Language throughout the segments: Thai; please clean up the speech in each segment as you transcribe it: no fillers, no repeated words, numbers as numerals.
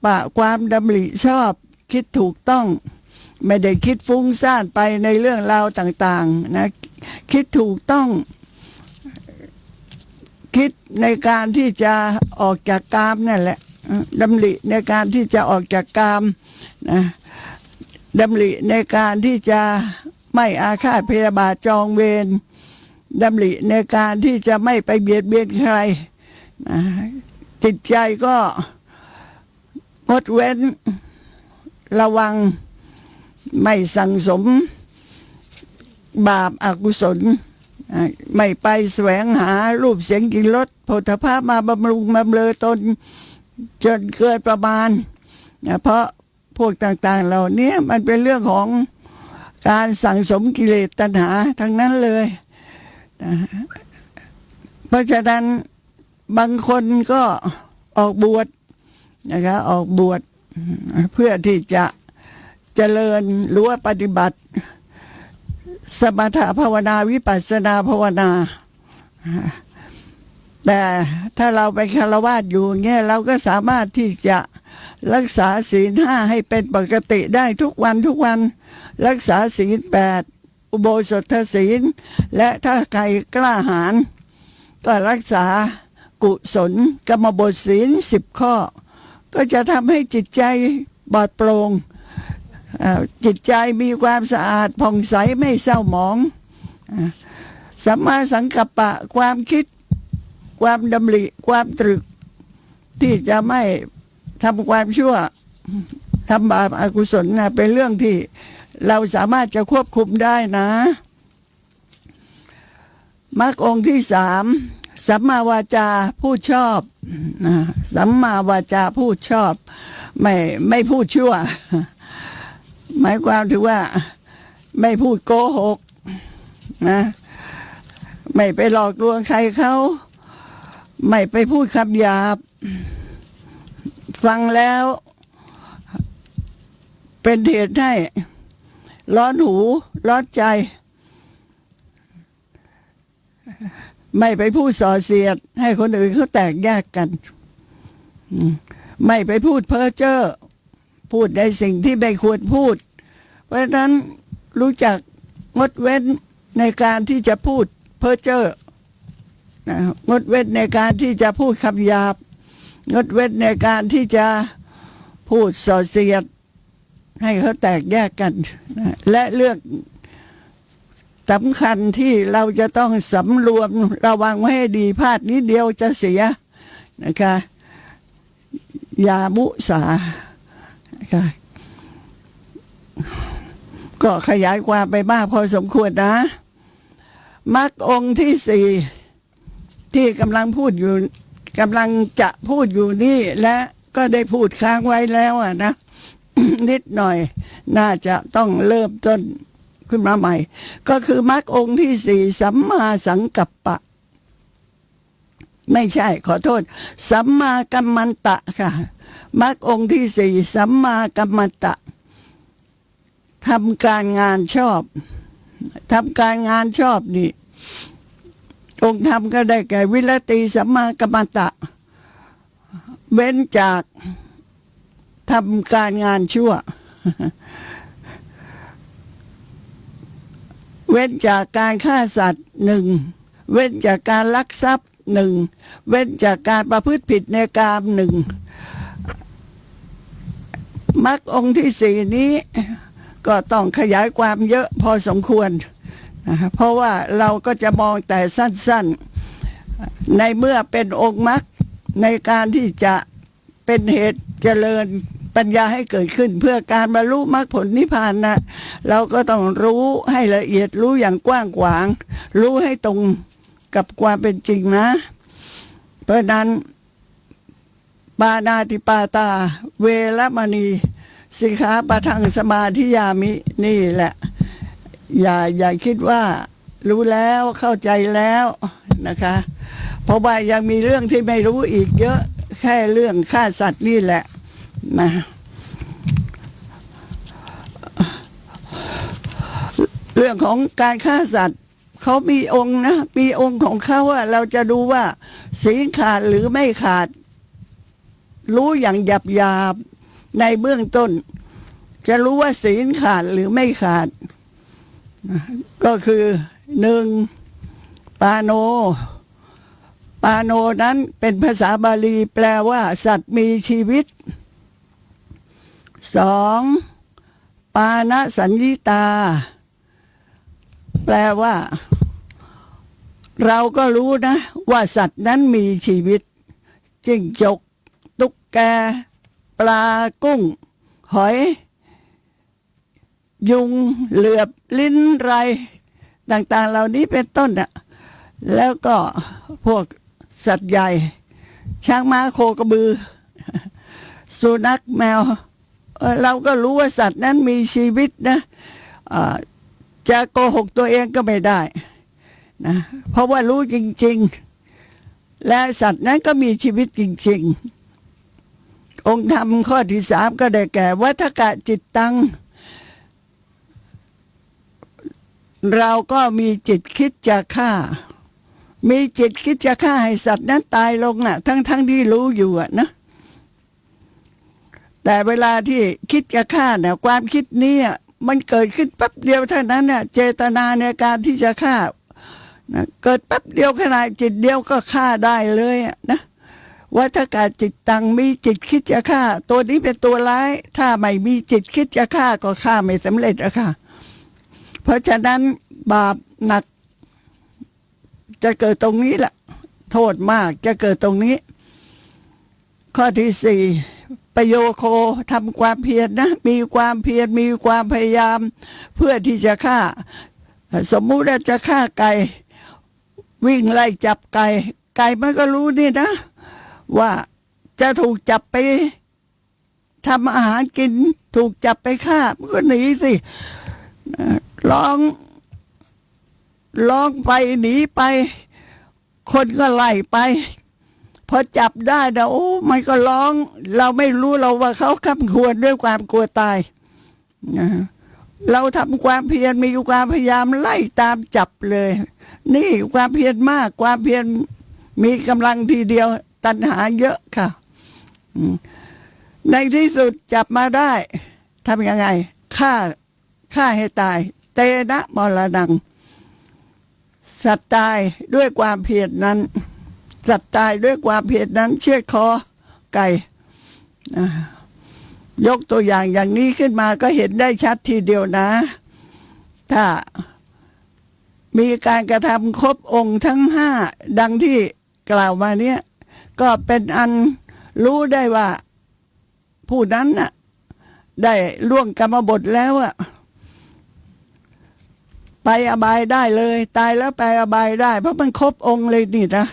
ปะความดำริชอบคิดถูกต้องไม่ได้คิดฟุ้งซ่านไปในเรื่องราวต่างๆนะคิดถูกต้องคิดในการที่จะออกจากกามนั่นแหละดำริในการที่จะออกจากกามนะดำริในการที่จะไม่อาฆาตพยาบาทจองเวรดำริในการที่จะไม่ไปเบียดเบียนใครนะจิตใจก็งดเว้นระวังไม่สั่งสมบาปอกุศลไม่ไปแสวงหารูปเสียงกลิ่นรสโผฏฐัพพะมาบำรุงบำเรอตนจนเกิดประมาณเพราะพวกต่างๆเหล่านี้มันเป็นเรื่องของการสั่งสมกิเลสตัณหาทั้งนั้นเลยเพราะฉะนั้นบางคนก็ออกบวชนะคะออกบวชเพื่อที่จะเจริญหรือว่าปฏิบัติสมถภาวนาวิปัสสนาภาวนาแต่ถ้าเราไปฆราวาสอยู่เงี้ยเราก็สามารถที่จะรักษาศีล 5ให้เป็นปกติได้ทุกวันรักษาศีล 8อุโบสถศีลและถ้าใครกล้าหาญก็รักษากุศลกรรมบทศีล10 ข้อก็จะทำให้จิตใจปลอดโปร่งจิตใจมีความสะอาดผ่องใสไม่เศร้าหมองสัมมาสังกัปปะความคิดความดำริความตรึกที่จะไม่ทำความชั่วทำบาปอกุศลนะเป็นเรื่องที่เราสามารถจะควบคุมได้นะมรรคองค์ที่ 3สัมมาวาจาพูดชอบสัมมาวาจาพูดชอบไม่พูดชั่วหมายความถึงว่าไม่พูดโกหกนะไม่ไปหลอกลวงใครเขาไม่ไปพูดคำหยาบฟังแล้วเป็นเหตุให้ร้อนหูร้อนใจไม่ไปพูดส่อเสียดให้คนอื่นเขาแตกแยกกันไม่ไปพูดเพ้อเจ้อพูดในสิ่งที่ไม่ควรพูดเพราะฉะนั้นรู้จักงดเว้นในการที่จะพูดเพ้อเจ้องดเว้นในการที่จะพูดคำหยาบงดเว้นในการที่จะพูดส่อเสียดให้เขาแตกแยกกันและเรื่องสำคัญที่เราจะต้องสำรวมระวังไว้ให้ดีพลาดนิดเดียวจะเสียนะคะอย่ามุสานะคะก็ขยายความไปมากพอสมควรนะมรรคองค์ที่ 4ที่กำลังจะพูดอยู่นี่และก็ได้พูดค้างไว้แล้วนะ นิดหน่อยน่าจะต้องเริ่มต้นขึ้นมาใหม่ก็คือมรรคองค์ที่ 4สัมมาสังกัปปะไม่ใช่ขอโทษสัมมากัมมันตะค่ะมรรคองค์ที่ 4สัมมากัมมันตะทำการงานชอบทำการงานชอบนี่องค์ธรรมก็ได้แก่วิรติสัมมากัมมันตะเว้นจากทำการงานชั่วเว้นจากการฆ่าสัตว์ 1เว้นจากการลักทรัพย์ 1เว้นจากการประพฤติผิดในกาม 1มรรคองค์ที่ 4นี้ก็ต้องขยายความเยอะพอสมควรเพราะว่าเราก็จะมองแต่สั้นๆในเมื่อเป็นองค์มรรคในการที่จะเป็นเหตุเจริญปัญญาให้เกิดขึ้นเพื่อการบรรลุมรรคผลนิพพานนะเราก็ต้องรู้ให้ละเอียดรู้อย่างกว้างขวางรู้ให้ตรงกับความเป็นจริงนะเพราะนั้นปาณาติปาตาเวรมณีสิกขาปะทังสมาธิยามินี่แหละอย่าคิดว่ารู้แล้วเข้าใจแล้วนะคะเพราะว่ายังมีเรื่องที่ไม่รู้อีกเยอะแค่เรื่องฆ่าสัตว์นี่แหละนะเรื่องของการฆ่าสัตว์เขามีองค์นะมีองค์ของเขาว่าเราจะดูว่าศีลขาดหรือไม่ขาด รู้อย่างหยาบในเบื้องต้น จะรู้ว่าศีลขาดหรือไม่ขาดก็คือหนึ่งปาโนนั้นเป็นภาษาบาลีแปลว่าสัตว์มีชีวิตสองปานะสัญญิตาแปลว่าเราก็รู้นะว่าสัตว์นั้นมีชีวิตจิ้งจกตุ๊กแกปลากุ้งหอยยุงเหลือบลิ้นไรต่างๆเหล่านี้เป็นต้นน่ะแล้วก็พวกสัตว์ใหญ่ช้างม้าโคกระบือสุนัขแมวเราก็รู้ว่าสัตว์นั้นมีชีวิตนะจะโกหกตัวเองก็ไม่ได้นะเพราะว่ารู้จริงๆและสัตว์นั้นก็มีชีวิตจริงๆองค์ธรรมข้อที่สามก็ได้แก่วัฏกะจิตตังเราก็มีจิตคิดจะฆ่ามีจิตคิดจะฆ่าให้สัตว์นั้นตายลงน่ะทั้งที่รู้อยู่นะแต่เวลาที่คิดจะฆ่าเนี่ยความคิดนี้มันเกิดขึ้นแป๊บเดียวเท่านั้นเนี่ยเจตนาในการที่จะฆ่านะเกิดแป๊บเดียวขณะจิตเดียวก็ฆ่าได้เลยนะวัฏกะจิตตังมีจิตคิดจะฆ่าตัวนี้เป็นตัวร้ายถ้าไม่มีจิตคิดจะฆ่าก็ฆ่าไม่สำเร็จอะค่ะเพราะฉะนั้นบาปหนักจะเกิดตรงนี้แหละโทษมากจะเกิดตรงนี้ข้อที่สี่ประโยโคทำความเพียรนะมีความเพียรมีความพยายามเพื่อที่จะฆ่าสมมุติว่าจะฆ่าไก่วิ่งไล่จับไก่มันก็รู้นี่นะว่าจะถูกจับไปทำอาหารกินถูกจับไปฆ่ามันก็หนีสิร้องไปหนีไปคนก็ไล่ไปพอจับได้นะโอ้มันก็ร้องเราไม่รู้เราว่าเขาคำควรด้วยความกลัวตายเราทำความเพียรมีความพยายามไล่ตามจับเลยนี่ความเพียรมากความเพียรมีกำลังทีเดียวตัณหาเยอะค่ะในที่สุดจับมาได้ทำยังไงฆ่าให้ตายเตนะมรณังสัตว์ตายด้วยความเพียรนั้นสัตว์ตายด้วยความเพียรนั้นเชือดคอไก่ยกตัวอย่างนี้ขึ้นมาก็เห็นได้ชัดทีเดียวนะถ้ามีการกระทำครบองค์ทั้งห้าดังที่กล่าวมาเนี้ยก็เป็นอันรู้ได้ว่าผู้นั้นน่ะได้ล่วงกรรมบทแล้วอะไปอบายได้เลยตายแล้วไปอบายได้เพราะมันครบองค์เลยนี่นะ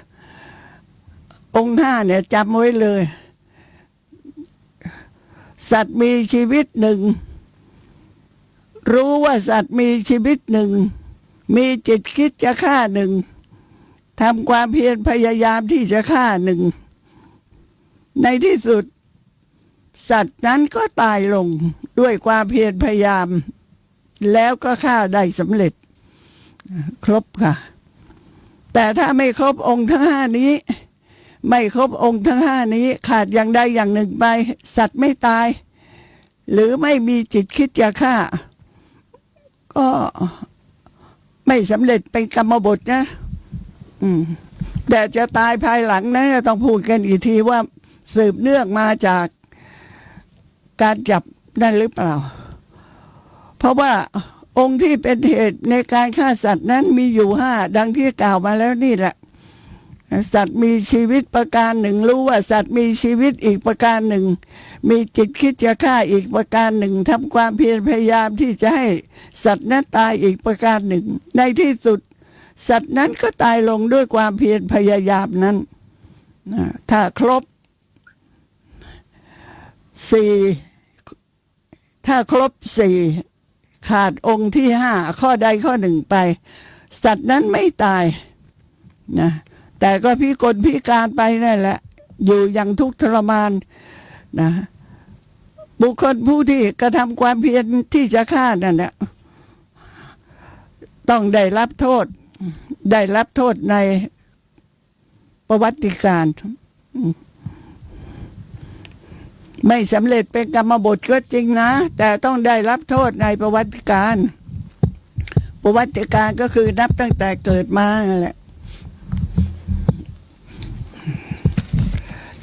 องค์ห้าเนี่ยจำไว้เลยสัตว์มีชีวิตหนึ่งรู้ว่าสัตว์มีชีวิตหนึ่งมีจิตคิดจะฆ่าหนึ่งทำความเพียรพยายามที่จะฆ่าหนึ่งในที่สุดสัตว์นั้นก็ตายลงด้วยความเพียรพยายามแล้วก็ฆ่าได้สำเร็จครบค่ะแต่ถ้าไม่ครบองค์ทั้งห้านี้ไม่ครบองค์ทั้งห้านี้ขาดอย่างใดอย่างหนึ่งไปสัตว์ไม่ตายหรือไม่มีจิตคิดจะฆ่าก็ไม่สำเร็จเป็นกรรมบทนะแต่จะตายภายหลังนั้นต้องพูดกันอีกทีว่าสืบเนื่องมาจากการจับนั่นหรือเปล่าเพราะว่าองค์ที่เป็นเหตุในการฆ่าสัตว์นั้นมีอยู่ห้าดังที่กล่าวมาแล้วนี่แหละสัตว์มีชีวิตประการหนึ่งรู้ว่าสัตว์มีชีวิตอีกประการหนึ่งมีจิตคิดจะฆ่าอีกประการหนึ่งทำความเพียรพยายามที่จะให้สัตว์นั้นตายอีกประการหนึ่งในที่สุดสัตว์นั้นก็ตายลงด้วยความเพียรพยายามนั้นถ้าครบสี่ถ้าครบสี่ขาดองค์ที่ห้าข้อใดข้อหนึ่งไปสัตว์นั้นไม่ตายนะแต่ก็พิกลพิการไปนั่นแหละอยู่อย่างทุกข์ทรมานนะบุคคลผู้ที่กระทำความเพียรที่จะฆ่านั่นแหละต้องได้รับโทษในประวัติการ ไม่สำเร็จเป็นกรรมบทก็จริงนะแต่ต้องได้รับโทษในประวัติการก็คือนับตั้งแต่เกิดมานั่นแหละ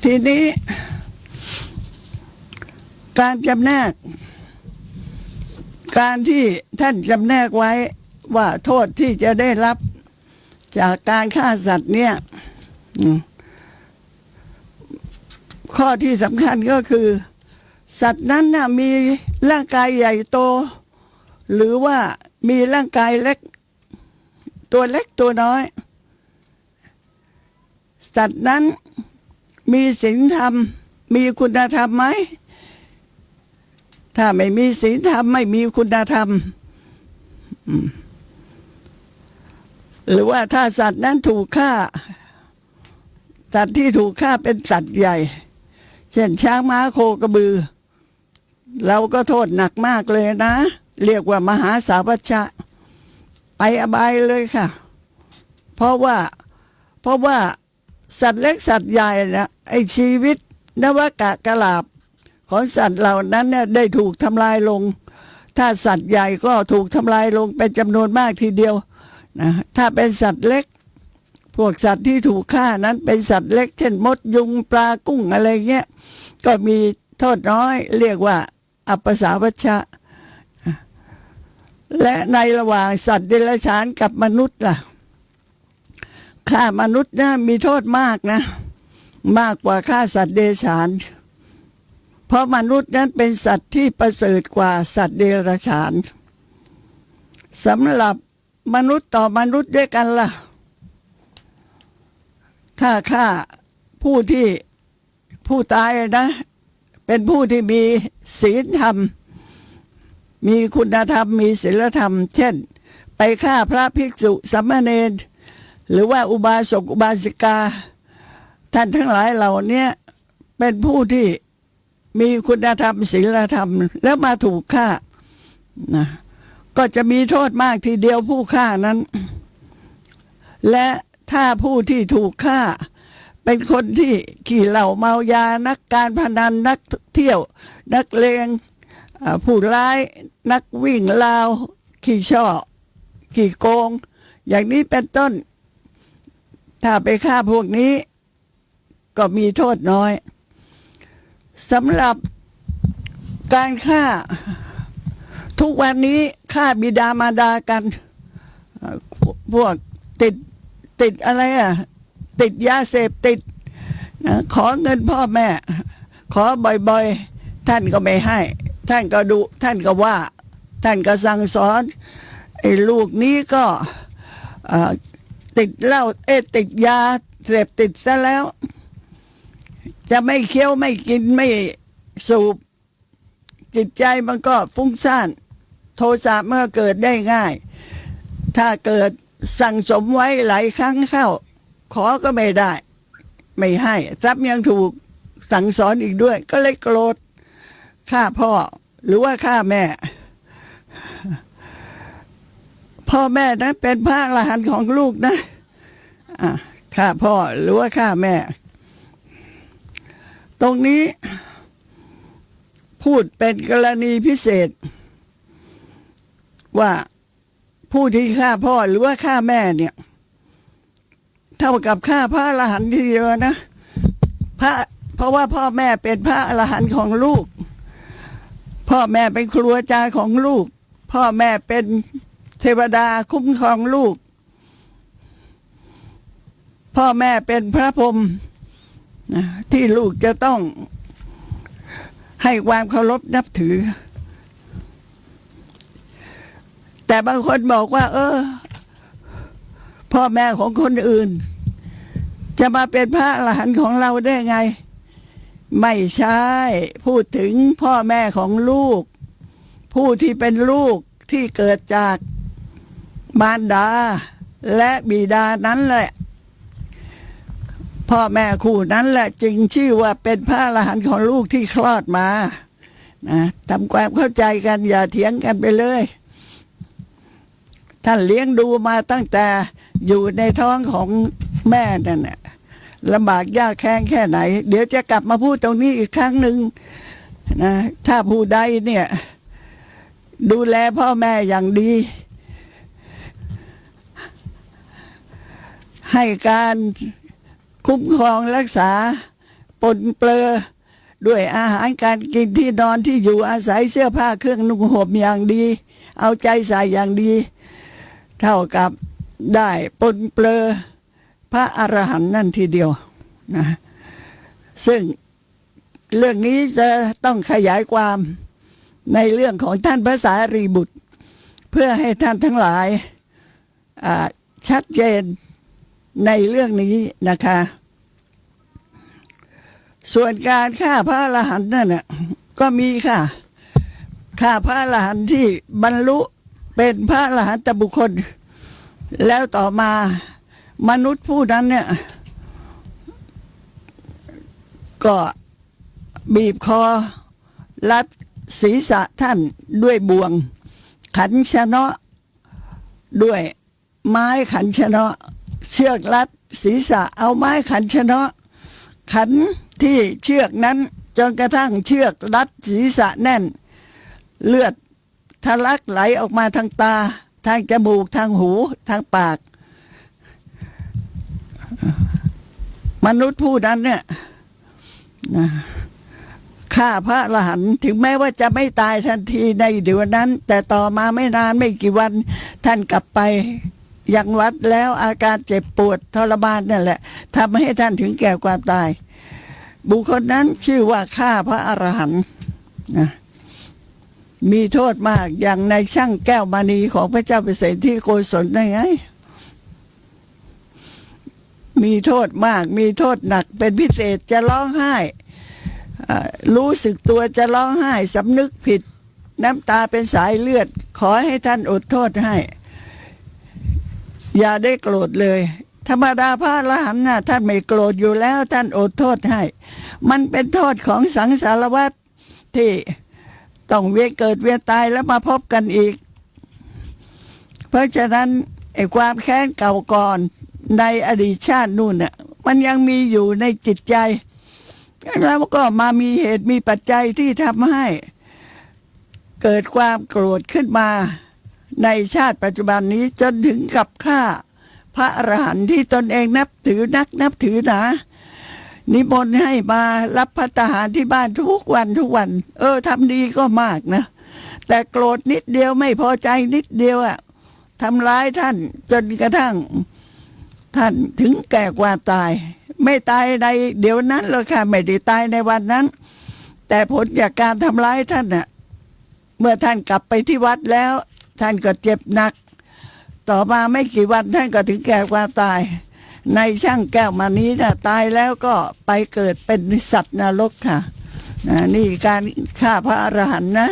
ทีนี้การจำแนกการที่ท่านจำแนกไว้ว่าโทษที่จะได้รับจากการฆ่าสัตว์เนี่ยข้อที่สำคัญก็คือสัตว์นั้นน่ะมีร่างกายใหญ่โตหรือว่ามีร่างกายเล็กตัวน้อยสัตว์นั้นมีศีลธรรมมีคุณธรรมไหมถ้าไม่มีศีลธรรมไม่มีคุณธรรมหรือว่าถ้าสัตว์นั้นถูกฆ่าสัตว์ที่ถูกฆ่าเป็นสัตว์ใหญ่เช่นช้างม้าโคกระบือเราก็โทษหนักมากเลยนะเรียกว่ามหาสาวัชชะไปอบายเลยค่ะเพราะว่าสัตว์เล็กสัตว์ใหญ่นะไอชีวิตนวกะกลาบของสัตว์เหล่านั้นเนี่ยได้ถูกทำลายลงถ้าสัตว์ใหญ่ก็ถูกทำลายลงเป็นจำนวนมากทีเดียวนะถ้าเป็นสัตว์เล็กพวกสัตว์ที่ถูกฆ่านั้นเป็นสัตว์เล็กเช่นมดยุงปลากุ้งอะไรเงี้ยก็มีโทษน้อยเรียกว่าอัปปสาวัชชะและในระหว่างสัตว์เดรัจฉานกับมนุษย์ล่ะฆ่ามนุษย์นะมีโทษมากนะมากกว่าฆ่าสัตว์เดรัจฉานเพราะมนุษย์นั้นเป็นสัตว์ที่ประเสริฐกว่าสัตว์เดรัจฉานสำหรับมนุษย์ต่อมนุษย์ด้วยกันล่ะถ้าฆ่าผู้ตายนะเป็นผู้ที่มีศีลธรรมมีคุณธรรมมีศีลธรรมเช่นไปฆ่าพระภิกษุสามเณรหรือว่าอุบาสกอุบาสิกาท่านทั้งหลายเหล่านี้เป็นผู้ที่มีคุณธรรมศีลธรรมแล้วมาถูกฆ่านะก็จะมีโทษมากทีเดียวผู้ฆ่านั้นและถ้าผู้ที่ถูกฆ่าเป็นคนที่ขี่เหล้าเมายานักการพนันนักเที่ยวนักเลงผู้ร้ายนักวิ่งราวขี่ช่อขี่โกงอย่างนี้เป็นต้นถ้าไปฆ่าพวกนี้ก็มีโทษน้อยสำหรับการฆ่าทุกวันนี้ฆ่าบิดามารดากันพวกติดอะไรติดยาเสพติดนะขอเงินพ่อแม่ขอบ่อยๆท่านก็ไม่ให้ท่านก็ดุท่านก็ว่าท่านก็สั่งสอนไอ้ลูกนี้ก็ติดเหล้าติดยาเสพติดซะแล้วจะไม่เคี้ยวไม่กินไม่สูบจิตใจมันก็ฟุ้งซ่านโทสะเมื่อเกิดได้ง่ายถ้าเกิดสั่งสมไว้หลายครั้งเข้าขอก็ไม่ได้ไม่ให้ทรัพย์ยังถูกสั่งสอนอีกด้วยก็เลยโกรธฆ่าพ่อหรือว่าฆ่าแม่พ่อแม่นั้นเป็นพระอรหันต์ของลูกนะฆ่าพ่อหรือว่าฆ่าแม่ตรงนี้พูดเป็นกรณีพิเศษว่าผู้ที่ฆ่าพ่อหรือว่าฆ่าแม่เนี่ยเท่ากับฆ่าพระอรหันต์ทีเดียวนะเพราะว่าพ่อแม่เป็นพระอรหันต์ของลูกพ่อแม่เป็นครูอาจารย์ของลูกพ่อแม่เป็นเทวดาคุ้มครองลูกพ่อแม่เป็นพระพรหมที่ลูกจะต้องให้ความเคารพนับถือแต่บางคนบอกว่าพ่อแม่ของคนอื่นจะมาเป็นพระอรหันต์ของเราได้ไงไม่ใช่พูดถึงพ่อแม่ของลูกผู้ที่เป็นลูกที่เกิดจากมารดาและบิดานั้นแหละพ่อแม่คู่นั้นแหละจึงชื่อว่าเป็นพระอรหันต์ของลูกที่คลอดมานะทำความเข้าใจกันอย่าเถียงกันไปเลยท่านเลี้ยงดูมาตั้งแต่อยู่ในท้องของแม่นั่นแหละลำบากยากแค้นแค่ไหนเดี๋ยวจะกลับมาพูดตรงนี้อีกครั้งหนึ่ง นะถ้าผู้ใดเนี่ยดูแลพ่อแม่อย่างดีให้การคุ้มครองรักษาปนเปื้อด้วยอาหารการกินที่นอนที่อยู่อาศัยเสื้อผ้าเครื่องนุ่งห่มอย่างดีเอาใจใส่อย่างดีเท่ากับได้ปนเปื้อพระอรหันต์นั่นทีเดียวนะซึ่งเรื่องนี้จะต้องขยายความในเรื่องของท่านพระสารีบุตรเพื่อให้ท่านทั้งหลายชัดเจนในเรื่องนี้นะคะส่วนการฆ่าพระอรหันต์นั่นน่ะก็มีค่ะฆ่าพระอรหันต์ที่บรรลุเป็นพระอรหันตบุคคลแล้วต่อมามนุษย์ผู้นั้นเนี่ยก็บีบคอรัดศีรษะท่านด้วยบ่วงขันชะเนาะด้วยไม้ขันชะเนาะเชือกรัดศีรษะเอาไม้ขันชะเนาะขันที่เชือกนั้นจนกระทั่งเชือกรัดศีรษะแน่นเลือดทะลักไหลออกมาทางตาทางจมูกทางหูทางปากมนุษย์ผู้นั้นเนี่ยนะฆ่าพระอรหันต์ถึงแม้ว่าจะไม่ตายทันทีในเดี๋ยวนั้นแต่ต่อมาไม่นานไม่กี่วันท่านกลับไปยังวัดแล้วอาการเจ็บปวดทรมานนั่นแหละทำให้ท่านถึงแก่ความตายบุคคลนั้นชื่อว่าฆ่าพระอรหันต์นะมีโทษมากอย่างในช่างแก้วมณีของพระเจ้าเปรตที่โกศลได้ไงมีโทษมากมีโทษหนักเป็นพิเศษจะร้องไห้รู้สึกตัวจะร้องไห้สำนึกผิดน้ำตาเป็นสายเลือดขอให้ท่านอดโทษให้อย่าได้โกรธเลยธรรมดาพระอรหันต์น่ะท่านไม่โกรธอยู่แล้วท่านอดโทษให้มันเป็นโทษของสังสารวัฏที่ต้องเวียนเกิดเวียนตายแล้วมาพบกันอีกเพราะฉะนั้นไอ้ความแค้นเก่าก่อนในอดีตชาตินู่นน่ะมันยังมีอยู่ในจิตใจแล้วก็มามีเหตุมีปัจจัยที่ทำให้เกิดความโกรธขึ้นมาในชาติปัจจุบันนี้จนถึงกับฆ่าพระอรหันต์ที่ตนเองนับถือถือหนานิมนต์ให้มารับภัตตาหารที่บ้านทุกวันทำดีก็มากนะแต่โกรธนิดเดียวไม่พอใจนิดเดียวทำร้ายท่านจนกระทั่งท่านถึงแก่ความตายไม่ตายในเดี๋ยวนั้นหรอกค่ะไม่ได้ตายในวันนั้นแต่ผลจากการทำร้ายท่านน่ะเมื่อท่านกลับไปที่วัดแล้วท่านก็เจ็บหนักต่อมาไม่กี่วันท่านก็ถึงแก่ความตายในช่างแก้วมานี้นะตายแล้วก็ไปเกิดเป็นสัตว์นรกค่ะนี่การฆ่าพระอรหันต์นะ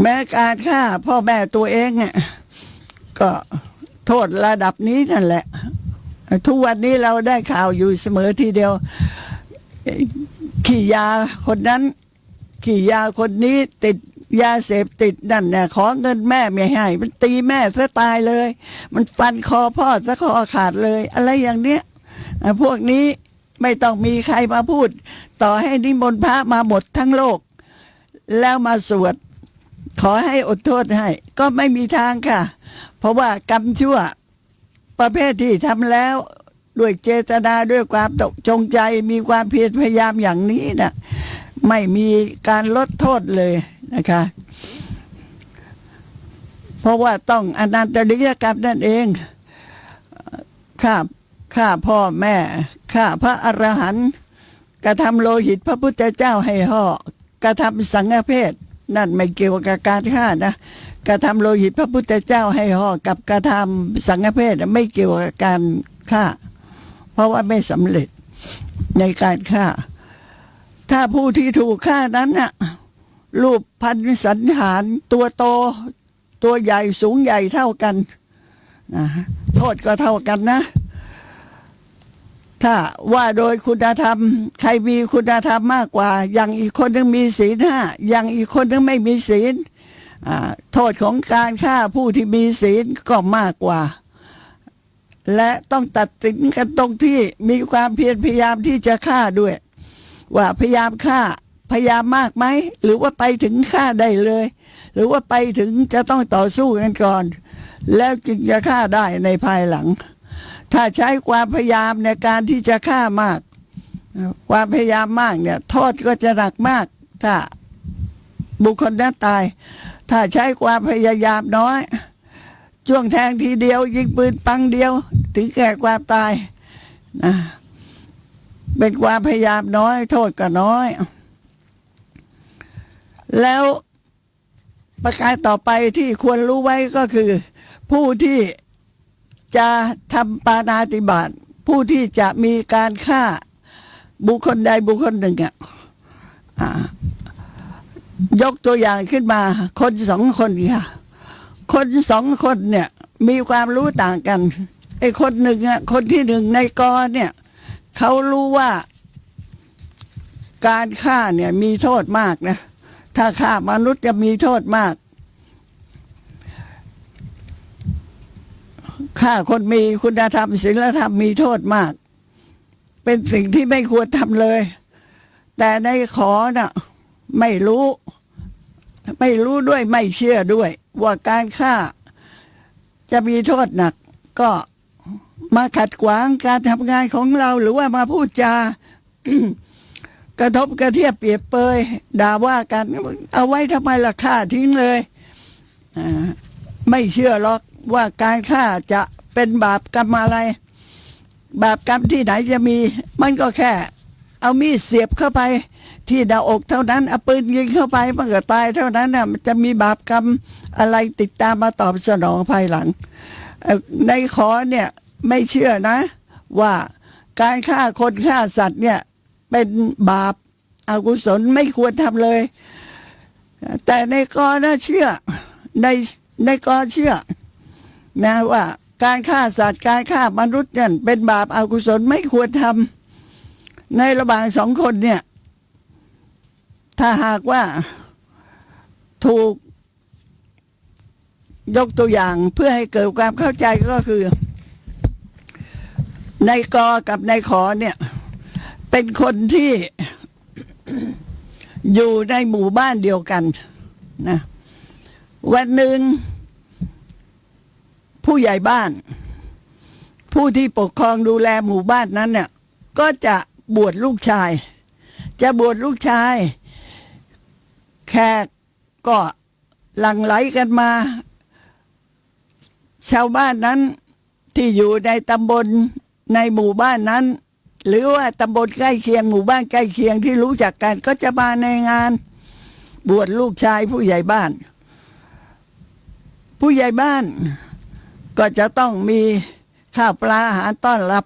แม้การฆ่าพ่อแม่ตัวเองเนี่ยก็โทษระดับนี้นั่นแหละทุกวันนี้เราได้ข่าวอยู่เสมอทีเดียวขี่ยาคนนั้นขี่ยาคนนี้ติดยาเสพติดนั่นเนี่ยขอเงินแม่ไม่ให้มันตีแม่ซะตายเลยมันฟันคอพ่อซะคอขาดเลยอะไรอย่างเนี้ยพวกนี้ไม่ต้องมีใครมาพูดต่อให้นิมนต์พระมาหมดทั้งโลกแล้วมาสวดขอให้อดโทษให้ก็ไม่มีทางค่ะเพราะว่ากรรมชั่วประเภทที่ทำแล้วด้วยเจตนาด้วยความจงใจมีความเพียรพยายามอย่างนี้นะไม่มีการลดโทษเลยนะคะเพราะว่าต้องอนันตริยกรรมนั่นเองฆ่าพ่อแม่ฆ่าพระอรหันต์กระทำโลหิตพระพุทธเจ้าให้ห่อกระทำสังฆเพศนั่นไม่เกี่ยวกับการฆ่านะกระทำโลหิตพระพุทธเจ้าให้ห่อกับกระทำสังฆเพศไม่เกี่ยวกับการฆ่าเพราะว่าไม่สำเร็จในการฆ่าถ้าผู้ที่ถูกฆ่านั้นน่ะรูปพรรณสันฐานตัวโตตัวใหญ่สูงใหญ่เท่ากันนะโทษก็เท่ากันนะถ้าว่าโดยคุณธรรมใครมีคุณธรรมมากกว่าอย่างอีกคนนึงมีศีล5อย่างอีกคนนึงไม่มีศีลโทษของการฆ่าผู้ที่มีศีลก็มากกว่าและต้องตัดสินกันตรงที่มีความเพียรพยายามที่จะฆ่าด้วย ว่าพยายามฆ่าพยายามมากไหมหรือว่าไปถึงฆ่าได้เลย หรือว่าไปถึงจะต้องต่อสู้กันก่อน แล้วจึงจะฆ่าได้ในภายหลัง ถ้าใช้ความพยายามในการที่จะฆ่ามากความพยายามมากเนี่ยโทษก็จะหนักมากถ้าบุคคลนั้นตายถ้าใช้ความพยายามน้อยจ้วงแทงทีเดียวยิงปืนปังเดียวถึงแก่ความตายนะเป็นความพยายามน้อยโทษก็น้อยแล้วประการต่อไปที่ควรรู้ไว้ก็คือผู้ที่จะทำปาณาติบาตผู้ที่จะมีการฆ่าบุคคลใดบุคคลหนึ่งยกตัวอย่างขึ้นมาคนสองคนค่ะคนสองคนเนี่ยมีความรู้ต่างกันไอ้คนหนึ่งคนที่หนึ่งในกอเนี่ยเขารู้ว่าการฆ่าเนี่ยมีโทษมากนะถ้าฆ่ามนุษย์จะมีโทษมากฆ่าคนมีคุณธรรมศีลธรรมมีโทษมากเป็นสิ่งที่ไม่ควรทำเลยแต่ในขอน่ะไม่รู้ด้วยไม่เชื่อด้วยว่าการฆ่าจะมีโทษหนักก็มาขัดขวางการทำงานของเราหรือว่ามาพูดจา กระทบกระเทียบเปรียบเปยด่าว่ากันเอาไว้ทำไมล่ะฆ่าทิ้งเลยไม่เชื่อหรอกว่าการฆ่าจะเป็นบาปกรรมอะไรบาปกรรมที่ไหนจะมีมันก็แค่เอามีดเสียบเข้าไปที่หน้าอกเท่านั้นเอาปืนยิงเข้าไปมันก็ตายเท่านั้นน่ะมันจะมีบาปกรรมอะไรติดตามมาตอบสนองภายหลังในขอเนี่ยไม่เชื่อนะว่าการฆ่าคนฆ่าสัตว์เนี่ยเป็นบาปอกุศลไม่ควรทำเลยแต่ในกอน่าเชื่อในกอเชื่อนะว่าการฆ่าสัตว์การฆ่ามนุษย์เนี่ยเป็นบาปอกุศลไม่ควรทำในระหว่างสองคนเนี่ยถ้าหากว่าถูกยกตัวอย่างเพื่อให้เกิดความเข้าใจก็คือในกอกับในขอเนี่ยเป็นคนที่ อยู่ในหมู่บ้านเดียวกันนะวันหนึ่งผู้ใหญ่บ้านผู้ที่ปกครองดูแลหมู่บ้านนั้นเนี่ยก็จะบวชลูกชายแขกก็หลั่งไหลกันมาชาวบ้านนั้นที่อยู่ในตำบลในหมู่บ้านนั้นหรือว่าตำบลใกล้เคียงหมู่บ้านใกล้เคียงที่รู้จักกันก็จะมาในงานบวชลูกชายผู้ใหญ่บ้านก็จะต้องมีข้าวปลาอาหารต้อนรับ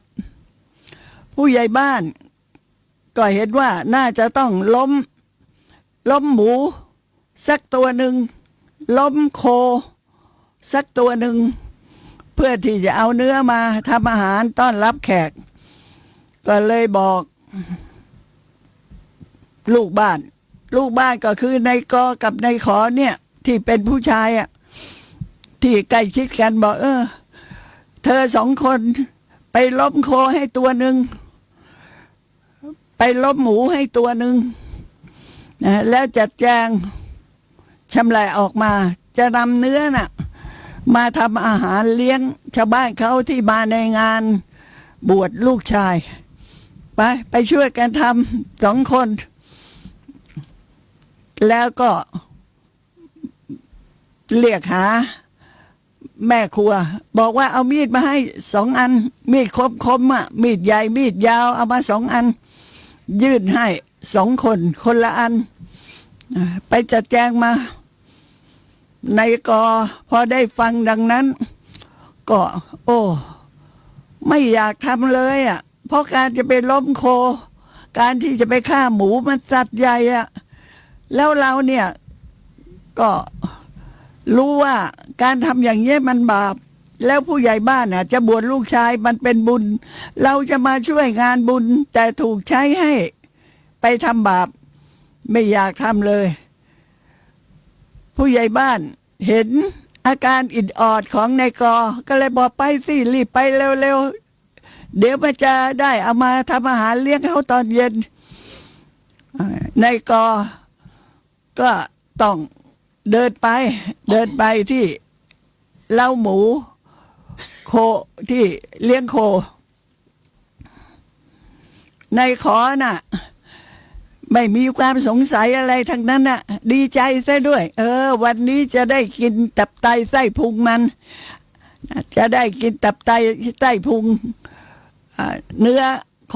ผู้ใหญ่บ้านก็เห็นว่าน่าจะต้องล้มหมูสักตัวหนึ่งล้มโคสักตัวหนึ่งเพื่อที่จะเอาเนื้อมาทำอาหารต้อนรับแขกก็เลยบอกลูกบ้านก็คือในกอกับในขอเนี่ยที่เป็นผู้ชายที่ใกล้ชิดกันบอกเธอสองคนไปล้มโคให้ตัวหนึ่งไปล้มหมูให้ตัวหนึ่งแล้วจัดแจงชำแหละออกมาจะนำเนื้อน่ะมาทำอาหารเลี้ยงชาวบ้านเขาที่มาในงานบวชลูกชายไปช่วยกันทำสองคนแล้วก็เรียกหาแม่ครัวบอกว่าเอามีดมาให้2 อันมีดคมมีดใหญ่มีดยาวเอามา2 อันยื่นให้2 คนคนละอันไปจัดแจงมาในกอพอได้ฟังดังนั้นก็ไม่อยากทำเลยเพราะการจะไปล้มโคการที่จะไปฆ่าหมูมันสัตว์ใหญ่แล้วเราเนี่ยก็รู้ว่าการทำอย่างนี้มันบาปแล้วผู้ใหญ่บ้านจะบวชลูกชายมันเป็นบุญเราจะมาช่วยงานบุญแต่ถูกใช้ให้ไปทำบาปไม่อยากทำเลยผู้ใหญ่บ้านเห็นอาการอิดออดของนายกก็เลยบอกไปสิรีบไปเร็วๆเดี๋ยวมันจะได้เอามาทำอาหารเลี้ยงเขาตอนเย็น ในกอก็ต้องเดินไปที่เล้าหมูโคที่เลี้ยงโคในขอน่ะไม่มีความสงสัยอะไรทั้งนั้นน่ะดีใจซะด้วยวันนี้จะได้กินตับไตไส้พุงมันจะได้กินตับไตไส้พุงเนื้อโค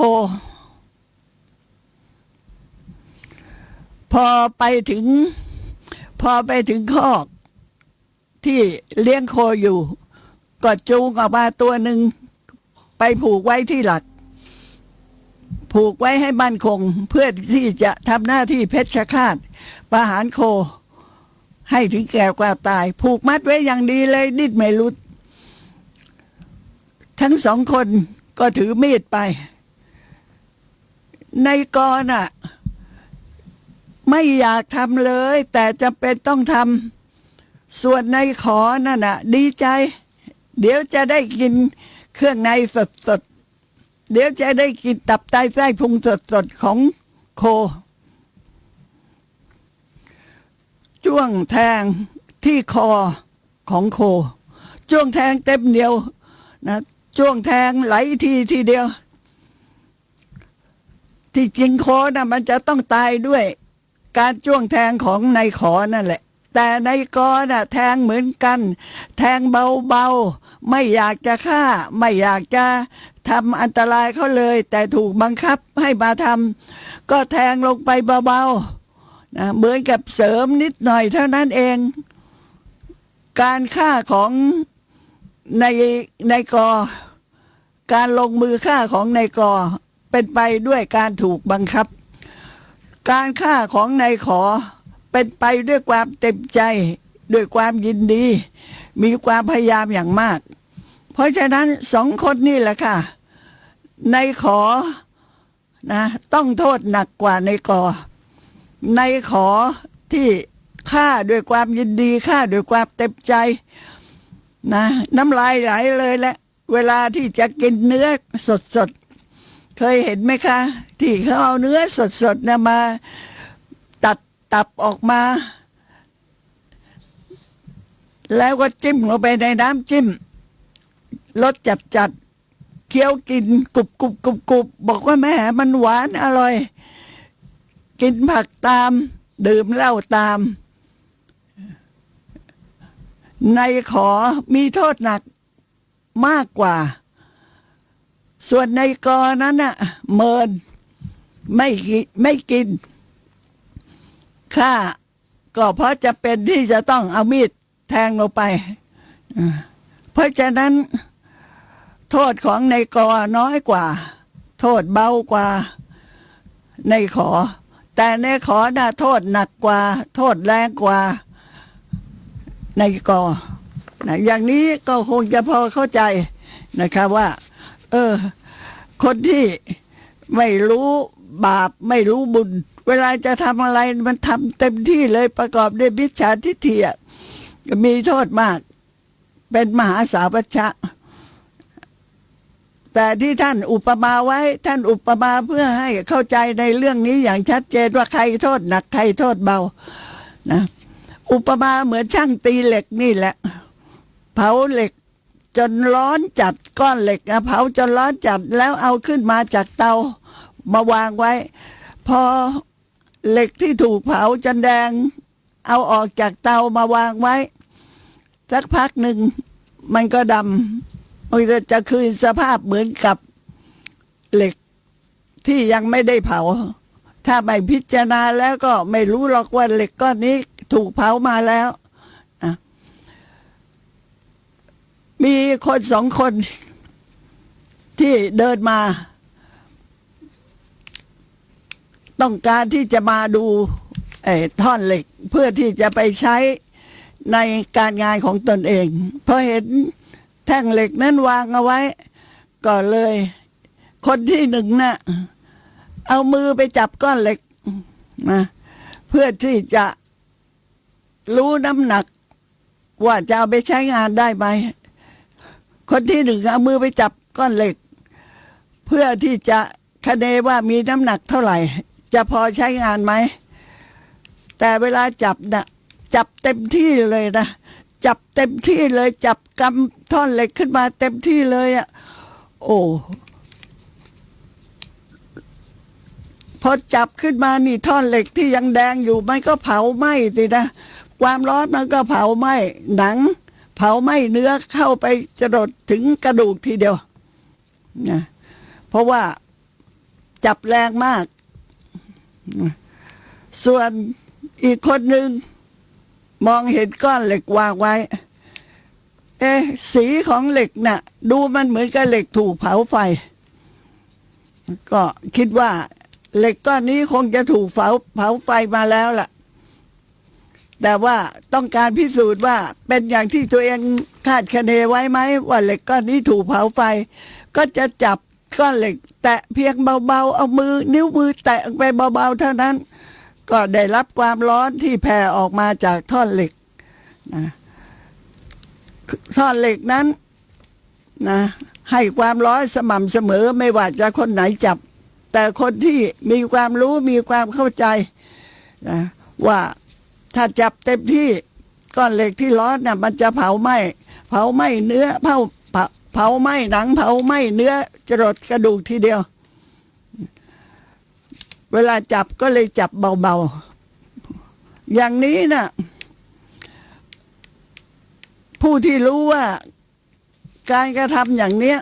พอไปถึงคอกที่เลี้ยงโคอยู่ก็จูงออกมาตัวหนึ่งไปผูกไว้ที่หลักผูกไว้ให้มั่นคงเพื่อที่จะทำหน้าที่เพชฌฆาตประหารโคให้ถึงแก่ความตายผูกมัดไว้อย่างดีเลยดิ้นไม่หลุดทั้งสองคนก็ถือมีดไปในกรน่ะไม่อยากทำเลยแต่จำเป็นต้องทำส่วนในขอนั่นน่ะดีใจเดี๋ยวจะได้กินเครื่องในสดเดี๋ยวจะได้กินตับไตไส้พุงสดของโคจ้วงแทงที่คอของโคจ้วงแทงเต็มเดียวนะจ้วงแทงไหลทีเดียวที่จริงโคน่ะมันจะต้องตายด้วยการจ้วงแทงของนายขอนั่นแหละแต่นายกน่ะแทงเหมือนกันแทงเบาๆไม่อยากจะฆ่าไม่อยากจะทำอันตรายเขาเลยแต่ถูกบังคับให้มาทำก็แทงลงไปเบาๆนะเหมือนกับเสริมนิดหน่อยเท่านั้นเองการฆ่าของนายกการลงมือฆ่าของนายกเป็นไปด้วยการถูกบังคับการฆ่าของนายขอเป็นไปด้วยความเต็มใจด้วยความยินดีมีความพยายามอย่างมากเพราะฉะนั้นสองคนนี่แหละค่ะนายขอนะต้องโทษหนักกว่านายกนายขอที่ฆ่าด้วยความยินดีฆ่าด้วยความเต็มใจนะน้ำลายไหลเลยแหละเวลาที่จะกินเนื้อสดเคยเห็นไหมคะที่เขาเอาเนื้อสดนะมาตัดตับออกมาแล้วก็จิ้มลงไปในน้ำจิ้มรสจัดเคี้ยวกินกรุบบอกว่าแม่มันหวานอร่อยกินผักตามดื่มเหล้าตามในขอมีโทษหนักมากกว่าส่วนในกอนั้นน่ะเมินไม่กินฆ่าก็เพราะจะเป็นที่จะต้องเอามีดแทงลงไปเพราะฉะนั้นโทษของในกอน้อยกว่าโทษเบากว่าในขอแต่ในขอน่ะโทษหนักกว่าโทษแรงกว่าในกอนะอย่างนี้ก็คงจะพอเข้าใจนะคะว่าคนที่ไม่รู้บาปไม่รู้บุญเวลาจะทำอะไรมันทำเต็มที่เลยประกอบด้วยมิจฉาทิฏฐิมีโทษมากเป็นมหาสาวัชชะแต่ที่ท่านอุปมาไว้ท่านอุปมาเพื่อให้เข้าใจในเรื่องนี้อย่างชัดเจนว่าใครโทษหนักใครโทษเบานะอุปมาเหมือนช่างตีเหล็กนี่แหละเผาเหล็กจนร้อนจัดก้อนเหล็กเผาจนร้อนจัดแล้วเอาขึ้นมาจากเตามาวางไว้พอเหล็กที่ถูกเผาจนแดงเอาออกจากเตามาวางไว้สักพักหนึ่งมันก็ดำมันจะคืนสภาพเหมือนกับเหล็กที่ยังไม่ได้เผาถ้าไม่พิจารณาแล้วก็ไม่รู้หรอกว่าเหล็กก้อนนี้ถูกเผามาแล้วมีคนสองคนที่เดินมาต้องการที่จะมาดูท่อนเหล็กเพื่อที่จะไปใช้ในการงานของตนเองพอเห็นแท่งเหล็กนั้นวางเอาไว้ก็เลยคนที่หนึ่งน่ะเอามือไปจับก้อนเหล็กนะเพื่อที่จะรู้น้ำหนักว่าจะเอาไปใช้งานได้ไหมคนที่หนึ่งเอามือไปจับก้อนเหล็กเพื่อที่จะคะเนว่ามีน้ำหนักเท่าไหร่ จะพอใช้งานไหมแต่เวลาจับนะจับเต็มที่เลยนะจับเต็มที่เลยจับกำท่อนเหล็กขึ้นมาเต็มที่เลยอ่ะโอ้พอจับขึ้นมานี่ท่อนเหล็กที่ยังแดงอยู่มันก็เผาไหม้สินะความร้อนมันก็เผาไหม้หนังเผาไหม้เนื้อเข้าไปจรดถึงกระดูกทีเดียวนะเพราะว่าจับแรงมากส่วนอีกคนหนึ่งมองเห็นก้อนเหล็กวางไว้สีของเหล็กน่ะดูมันเหมือนกับเหล็กถูกเผาไฟก็คิดว่าเหล็กก้อนนี้คงจะถูกเผาไฟมาแล้วล่ะแต่ว่าต้องการพิสูจน์ว่าเป็นอย่างที่ตัวเองคาดคะเนไว้ไหมว่าเหล็กก้อนนี้ถูกเผาไฟก็จะจับก้อนเหล็กแตะเพียงเบาๆเอานิ้วมือแตะไปเบาๆเท่านั้นก็ได้รับความร้อนที่แผ่ออกมาจากท่อนเหล็กนะท่อนเหล็กนั้นนะให้ความร้อนสม่ำเสมอไม่ว่าจะคนไหนจับแต่คนที่มีความรู้มีความเข้าใจนะว่าถ้าจับเต็มที่ก้อนเหล็กที่ร้อนน่ะมันจะเผาไหม้เนื้อเผาไหม้หนังเผาไหม้เนื้อจรดกระดูกทีเดียวเวลาจับก็เลยจับเบาๆอย่างนี้น่ะผู้ที่รู้ว่าการกระทำอย่างเนี้ย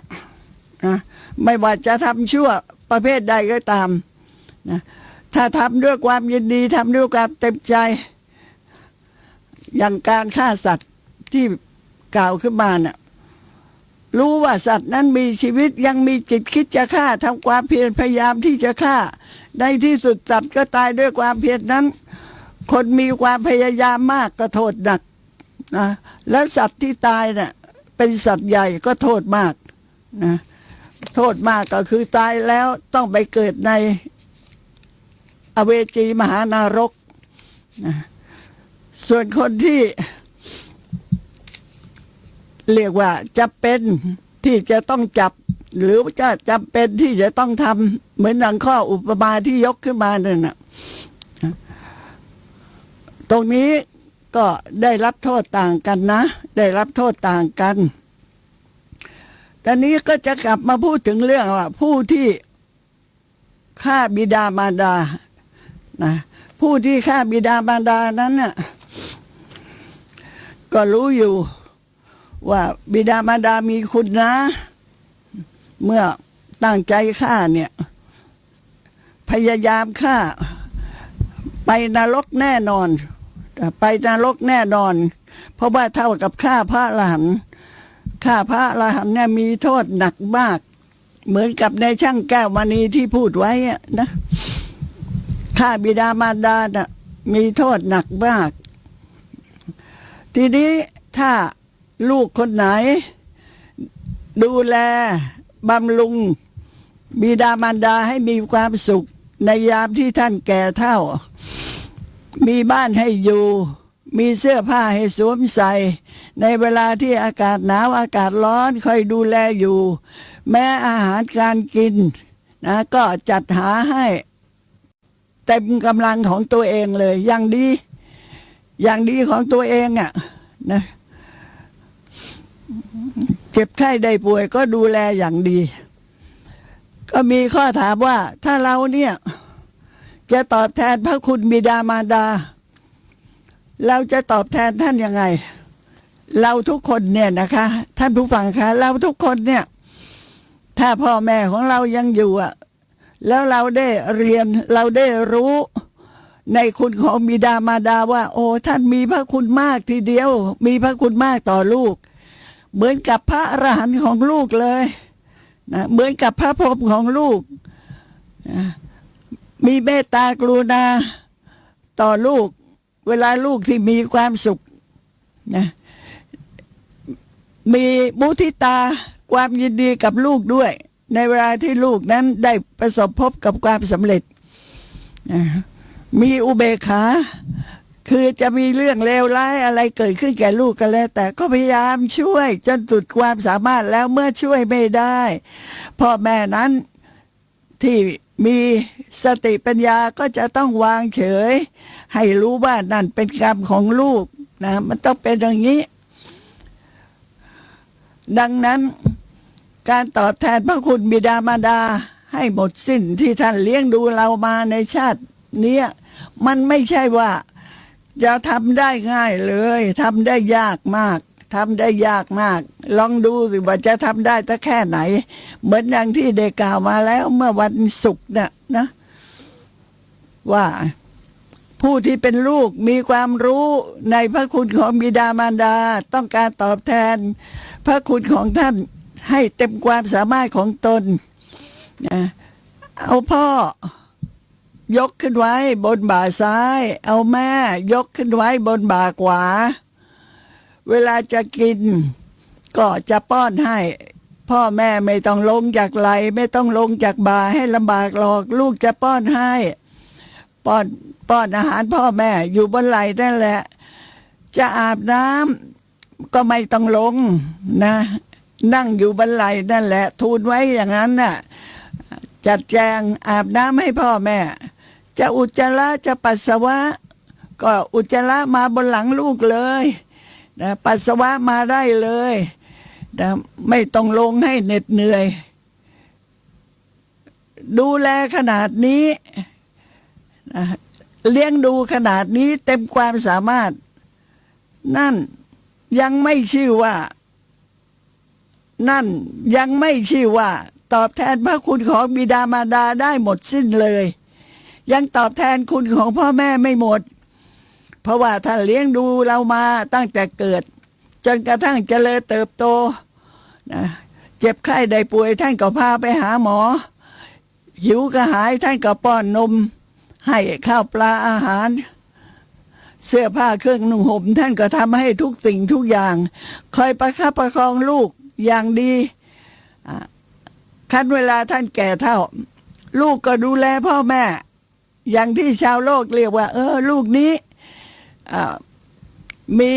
นะไม่ว่าจะทำชั่วประเภทใดก็ตามนะถ้าทำด้วยความยินดีทำด้วยความเต็มใจอย่างการฆ่าสัตว์ที่กล่าวขึ้นมาน่ะรู้ว่าสัตว์นั้นมีชีวิตยังมีจิตคิดจะฆ่าทำความเพียรพยายามที่จะฆ่าในที่สุดสัตว์ก็ตายด้วยความเพียรนั้นคนมีความพยายามมากก็โทษหนักนะและสัตว์ที่ตายน่ะเป็นสัตว์ใหญ่ก็โทษมากนะโทษมากก็คือตายแล้วต้องไปเกิดในอเวจีมหานรกนะส่วนคนที่เรียกว่าจะเป็นที่จะต้องจับหรือจะจำเป็นที่จะต้องทำเหมือนดังข้ออุปมาที่ยกขึ้นมาเนี่ยนะตรงนี้ก็ได้รับโทษต่างกันนะได้รับโทษต่างกันตอนนี้ก็จะกลับมาพูดถึงเรื่องว่าผู้ที่ฆ่าบิดามารดานะผู้ที่ฆ่าบิดามารดานั้นน่ะก็รู้อยู่ว่าบิดามารดามีคุณนะเมื่อตั้งใจฆ่าเนี่ยพยายามฆ่าไปนรกแน่นอนไปนรกแน่นอนเพราะว่าเท่ากับฆ่าพระอรหันต์ฆ่าพระอรหันต์เนี่ยมีโทษหนักมากเหมือนกับในช่างแก้วมณีที่พูดไว้นะฆ่าบิดามารดาน่ะมีโทษหนักมากทีนี้ถ้าลูกคนไหนดูแลบำรุงบิดามารดาให้มีความสุขในยามที่ท่านแก่เฒ่ามีบ้านให้อยู่มีเสื้อผ้าให้สวมใส่ในเวลาที่อากาศหนาวอากาศร้อนคอยดูแลอยู่แม้อาหารการกินนะก็จัดหาให้เต็มกำลังของตัวเองเลยอย่างดีของตัวเองอ่ะนะเจ็บไข้ได้ป่วยก็ดูแลอย่างดีก็มีข้อถามว่าถ้าเราเนี่ยจะตอบแทนพระคุณบิดามารดาเราจะตอบแทนท่านยังไงเราทุกคนเนี่ยนะคะท่านผู้ฟังคะเราทุกคนเนี่ยถ้าพ่อแม่ของเรายังอยู่อ่ะแล้วเราได้เรียนเราได้รู้ในคุณของบิดามารดาว่าโอ้ท่านมีพระคุณมากทีเดียวมีพระคุณมากต่อลูกเหมือนกับพระอรหันต์ของลูกเลยนะเหมือนกับพระพรหมของลูกนะมีเมตตากรุณาต่อลูกเวลาลูกที่มีความสุขนะมีมุทิตาความยินดีกับลูกด้วยในเวลาที่ลูกนั้นได้ประสบพบกับความสำเร็จนะมีอุเบกขาคือจะมีเรื่องเลวร้ายอะไรเกิดขึ้นแก่ลูกกันแล้วแต่ก็พยายามช่วยจนสุดความสามารถแล้วเมื่อช่วยไม่ได้พ่อแม่นั้นที่ มีสติปัญญาก็จะต้องวางเฉยให้รู้ว่านั่นเป็นกรรมของลูกนะมันต้องเป็นอย่างนี้ดังนั้นการตอบแทนพระคุณบิดามารดาให้หมดสิ้นที่ท่านเลี้ยงดูเรามาในชาตินี้มันไม่ใช่ว่าจะทำได้ง่ายเลยทำได้ยากมากทำได้ยากมากลองดูสิว่าจะทำได้ตั้งแค่ไหนเหมือนอย่างที่ได้กล่าวมาแล้วเมื่อวันศุกร์เนี่ยนะว่าผู้ที่เป็นลูกมีความรู้ในพระคุณของบิดามารดาต้องการตอบแทนพระคุณของท่านให้เต็มความสามารถของตนนะเอาพ่อยกขึ้นไว้บนบ่าซ้ายเอาแม่ยกขึ้นไว้บนบ่าขวาเวลาจะกินก็จะป้อนให้พ่อแม่ไม่ต้องลงจากไหลไม่ต้องลงจากบ่าให้ลำบากหรอกลูกจะป้อนให้ป้อนอาหารพ่อแม่อยู่บนไหลนั่นแหละจะอาบน้ำก็ไม่ต้องลงนะนั่งอยู่บนไหลนั่นแหละทูลไว้อย่างนั้นน่ะจัดแจงอาบน้ำให้พ่อแม่จะอุจจาระจะปัสสาวะก็อุจจาระมาบนหลังลูกเลยนะปัสสาวะมาได้เลยนะไม่ต้องลงให้เหน็ดเหนื่อยดูแลขนาดนี้นะเลี้ยงดูขนาดนี้เต็มความสามารถนั่นยังไม่ชื่อว่าตอบแทนพระคุณของบิดามารดาได้หมดสิ้นเลยยังตอบแทนคุณของพ่อแม่ไม่หมดเพราะว่าท่านเลี้ยงดูเรามาตั้งแต่เกิดจนกระทั่งเจริญเติบโตนะเจ็บไข้ได้ป่วยท่านก็พาไปหาหมอหิวกระหายท่านก็ป้อนนมให้ข้าวปลาอาหารเสื้อผ้าเครื่องนุ่งห่มท่านก็ทำให้ทุกสิ่งทุกอย่างคอยประคับประคองลูกอย่างดีคันเวลาท่านแก่เฒ่าลูกก็ดูแลพ่อแม่อย่างที่ชาวโลกเรียกว่าลูกนี้มี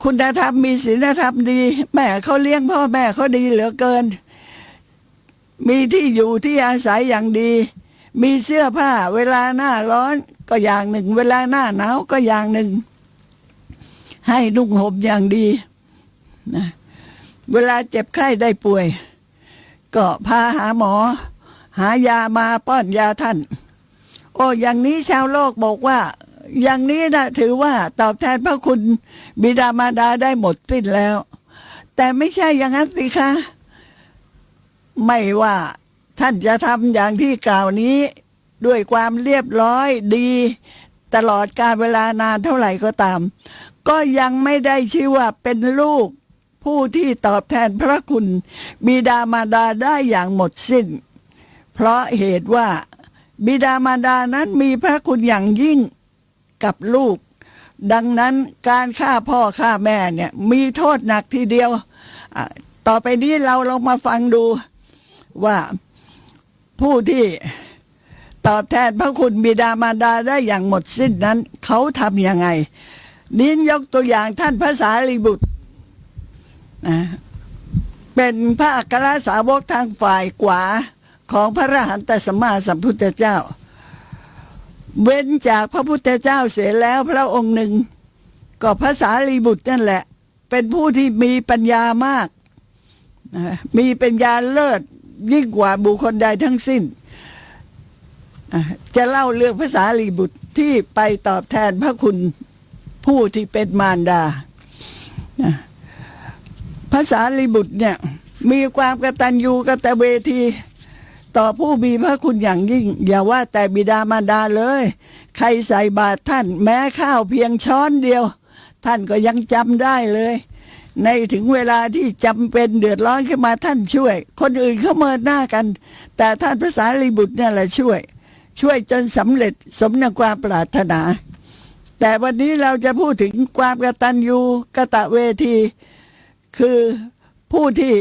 คุณธรรมมีศีลธรรมดีแม่เขาเลี้ยงพ่อแม่เขาดีเหลือเกินมีที่อยู่ที่อาศัยอย่างดีมีเสื้อผ้าเวลาหน้าร้อนก็อย่างหนึ่งเวลาหน้าหนาวก็อย่างหนึ่งให้นุ่งห่มอย่างดีนะเวลาเจ็บไข้ได้ป่วยก็พาหาหมอหายามาป้อนยาท่านอย่างนี้ชาวโลกบอกว่าอย่างนี้นะถือว่าตอบแทนพระคุณบิดามารดาได้หมดสิ้นแล้วแต่ไม่ใช่อย่างนั้นสิคะไม่ว่าท่านจะทำอย่างที่กล่าวนี้ด้วยความเรียบร้อยดีตลอดกาลเวลานานเท่าไหร่ก็ตามก็ยังไม่ได้ชื่อว่าเป็นลูกผู้ที่ตอบแทนพระคุณบิดามารดาได้อย่างหมดสิ้นเพราะเหตุว่าบิดามารดานั้นมีพระคุณอย่างยิ่งกับลูกดังนั้นการฆ่าพ่อฆ่าแม่เนี่ยมีโทษหนักทีเดียวต่อไปนี้เราลองมาฟังดูว่าผู้ที่ตอบแทนพระคุณบิดามารดาได้อย่างหมดสิ้นนั้นเขาทำยังไงนิ้นยกตัวอย่างท่านพระสารีบุตรเป็นพระอัครสาวกทางฝ่ายขวาของพระอรหันตสัมมาสัมพุทธเจ้าเว้นจากพระพุทธเจ้าเสียแล้วพระองค์หนึ่งก็พระสารีบุตรนั่นแหละเป็นผู้ที่มีปัญญามากมีปัญญาเลิศยิ่งกว่าบุคคลใดทั้งสิ้นจะเล่าเรื่องพระสารีบุตรที่ไปตอบแทนพระคุณผู้ที่เป็นมารดาพระสารีบุตรเนี่ยมีความกตัญญูกตเวทีต่อผู้มีพระคุณอย่างยิ่งอย่าว่าแต่บิดามารดาเลยใครใส่บาตรท่านแม้ข้าวเพียงช้อนเดียวท่านก็ยังจำได้เลยในถึงเวลาที่จำเป็นเดือดร้อนขึ้นมาท่านช่วยคนอื่นเขาเมินหน้ากันแต่ท่านพระสารีบุตรเนี่ยแหละช่วยจนสำเร็จสมดังความปรารถนาแต่วันนี้เราจะพูดถึงความกตัญญูกตเวทีคือผู้ที่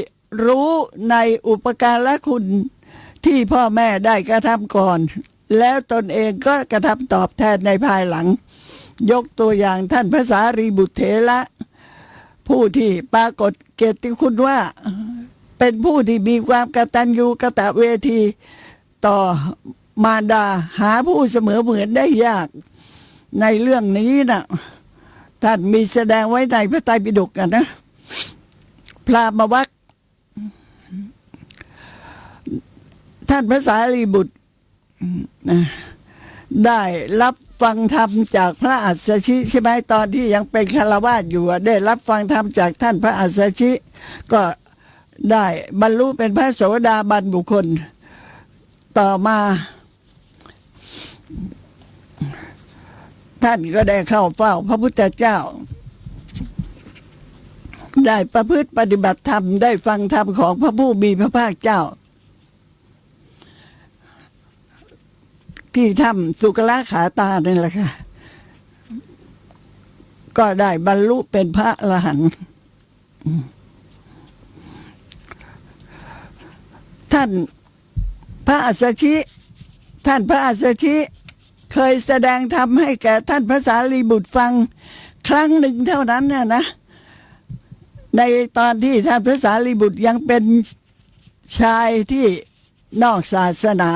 รู้ในอุปการะคุณที่พ่อแม่ได้กระทำก่อนแล้วตนเองก็กระทำตอบแทนในภายหลังยกตัวอย่างท่านพระสารีบุตรเถระผู้ที่ปรากฏเกียรติคุณว่าเป็นผู้ที่มีความกตัญญูกตเวที ต่อมารดาหาผู้เสมอเหมือนได้ยากในเรื่องนี้นะท่านมีแสดงไว้ในพระไตรปิฎกกันนะพราหมณ์วรรคท่านพระสารีบุตรได้รับฟังธรรมจากพระอัสสชิใช่ไหมตอนที่ยังเป็นฆราวาสอยู่ได้รับฟังธรรมจากท่านพระอัสสชิก็ได้บรรลุเป็นพระโสดาบันบุคคลต่อมาท่านก็ได้เข้าเฝ้าพระพุทธเจ้าได้ประพฤติปฏิบัติธรรมได้ฟังธรรมของพระผู้มีพระภาคเจ้าที่ถ้ำสุกละขาตานี่แหละค่ะก็ได้บรรลุเป็นพระอรหันต์ท่านพระอัสสชิเคยแสดงธรรมให้แก่ท่านพระสารีบุตรฟังครั้งหนึ่งเท่านั้นนะในตอนที่ท่านพระสารีบุตรยังเป็นชายที่นอกศาสนา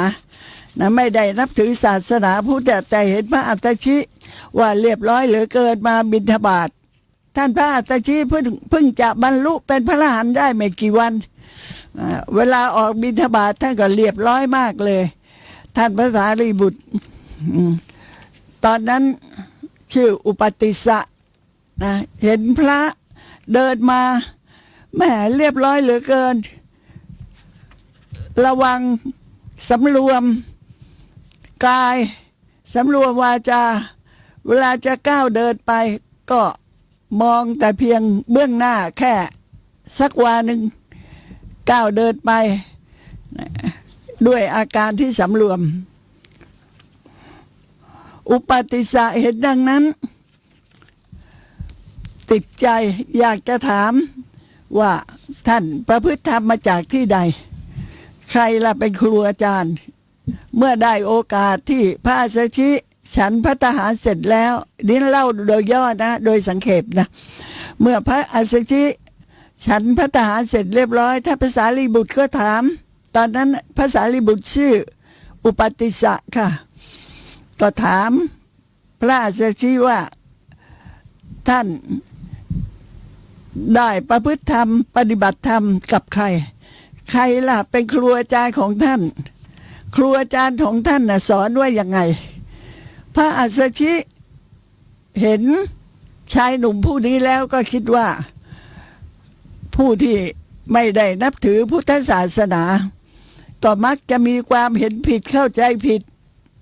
ไม่ได้นับถือศาสนาพุทธแต่เห็นพระอัสสชิว่าเรียบร้อยเหลือเกินมาบิณฑบาตท่านพระอัสสชิเพิ่งจะบรรลุเป็นพระอรหันต์ได้ไม่กี่วันเวลาออกบิณฑบาตท่านก็เรียบร้อยมากเลยท่านพระสารีบุตรตอนนั้นชื่ออุปติสสะนะเห็นพระเดินมาแหมเรียบร้อยเหลือเกินระวังสำรวมกายสำรวมวาจาเวลาจะก้าวเดินไปก็มองแต่เพียงเบื้องหน้าแค่สักวาหนึ่งก้าวเดินไปด้วยอาการที่สำรวมอุปติสสะเห็นดังนั้นติดใจอยากจะถามว่าท่านประพฤติธรรมมาจากที่ใดใครล่ะเป็นครูอาจารย์เมื่อได้โอกาสที่พระอัสสชิฉันภัตตาหารเสร็จแล้วนี่เล่าโดยย่อนะโดยสังเขปนะเมื่อพระอัสสชิฉันภัตตาหารเสร็จเรียบร้อยท่านพระสารีบุตรก็ถามตอนนั้นพระสารีบุตรชื่ออุปติสสะค่ะก็ถามพระอัสสชิว่าท่านได้ประพฤติธรรมปฏิบัติธรรมกับใครล่ะเป็นครูอาจารย์ของท่านครูอาจารย์ของท่านน่ะสอนว่ายังไงพระอัสสชิเห็นชายหนุ่มผู้นี้แล้วก็คิดว่าผู้ที่ไม่ได้นับถือพุทธศาสนาก็มักจะมีความเห็นผิดเข้าใจผิด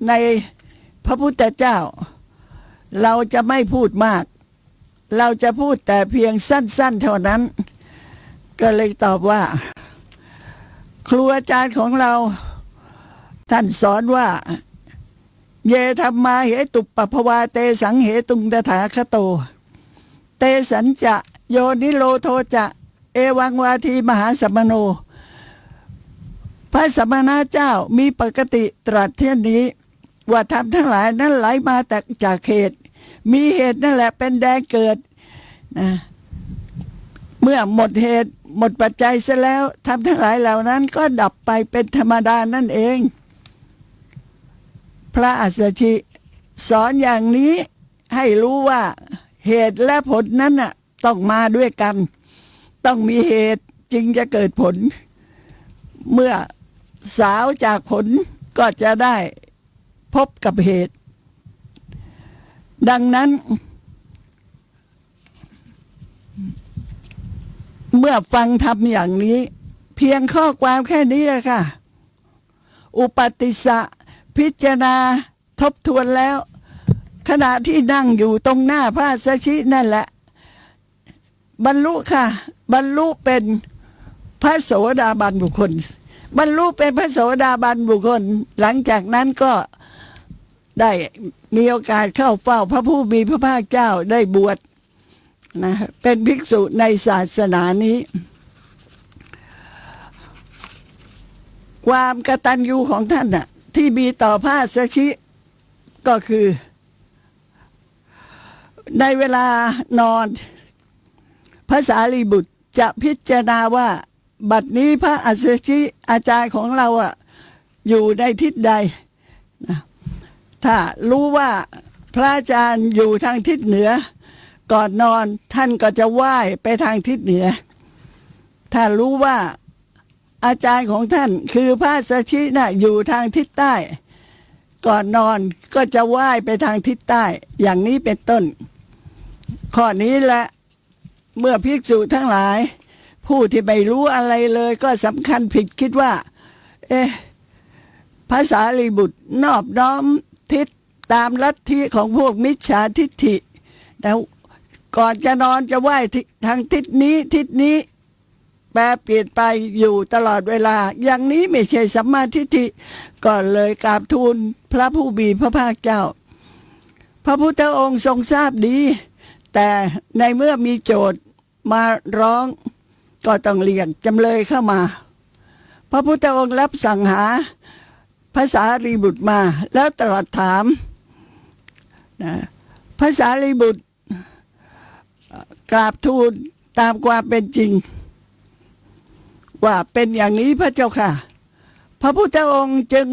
ในพระพุทธเจ้าเราจะไม่พูดมากเราจะพูดแต่เพียงสั้นๆเท่านั้นก็เลยตอบว่าครูอาจารย์ของเราท่านสอนว่าเยธัมมาเหตุปปภวาเตสังเหตุงตถาคโตเตสัญจะโยนิโรโทจะเอวังวาทีมหาสัมมโนพระสัมมาเจ้ามีปกติตรัสเช่นนี้ว่าธรรมทั้งหลายนั้นไหลมาแต่จากเหตุมีเหตุนั่นแหละเป็นแดนเกิดนะเมื่อหมดเหตุหมดปัจจัยเสียแล้วธรรมทั้งหลายเหล่านั้นก็ดับไปเป็นธรรมดานั่นเองพระอัสสชิสอนอย่างนี้ให้รู้ว่าเหตุและผลนั้นน่ะต้องมาด้วยกันต้องมีเหตุจึงจะเกิดผลเมื่อสาวจากผลก็จะได้พบกับเหตุดังนั้นเมื่อฟังธรรมอย่างนี้เพียงข้อความแค่นี้แหละค่ะอุปติสสะพิจารณาทบทวนแล้วขณะที่นั่งอยู่ตรงหน้าพระอัสสชินั่นแหละบรรลุค่ะบรรลุเป็นพระโสดาบันบุคคลบรรลุเป็นพระโสดาบันบุคคลหลังจากนั้นก็ได้มีโอกาสเข้าเฝ้าพระผู้มีพระภาคเจ้าได้บวชนะเป็นภิกษุในศาสนานี้ความกตัญญูของท่านน่ะที่มีต่อพระอัสสชิก็คือในเวลานอนพระสารีบุตรจะพิจารณาว่าบัดนี้พระอัสสชิอาจารย์ของเรา อยู่ในทิศใดนะถ้ารู้ว่าพระอาจารย์อยู่ทางทิศเหนือก่อนนอนท่านก็จะไหว้ไปทางทิศเหนือถ้ารู้ว่าอาจารย์ของท่านคือพระสัชชินะอยู่ทางทิศใต้ก่อนนอนก็จะไหว้ไปทางทิศใต้อย่างนี้เป็นต้นข้อนี้แหละเมื่อภิกษุทั้งหลายผู้ที่ไม่รู้อะไรเลยก็สำคัญผิดคิดว่าภาษาลีบุตรนอบน้อมทิศตามลัทธิของพวกมิจฉาทิฏฐิแล้วก่อนจะนอนจะไหว้ทางทิศนี้ทิศนี้แปรเปลี่ยนไปอยู่ตลอดเวลาอย่างนี้ไม่ใช่สัมมาทิฏฐิก็เลยกราบทูลพระผู้มีพระภาคเจ้าพระพุทธองค์ทรงทราบดีแต่ในเมื่อมีโจทย์มาร้องก็ต้องเรียกจำเลยเข้ามาพระพุทธองค์รับสั่งหาภาษารีบุตรมาแล้วตรัสถามนะภาษารีบุตรกราบทูลตามความเป็นจริงว่าเป็นอย่างนี้พระเจ้าค่ะพระพุทธองค์จึง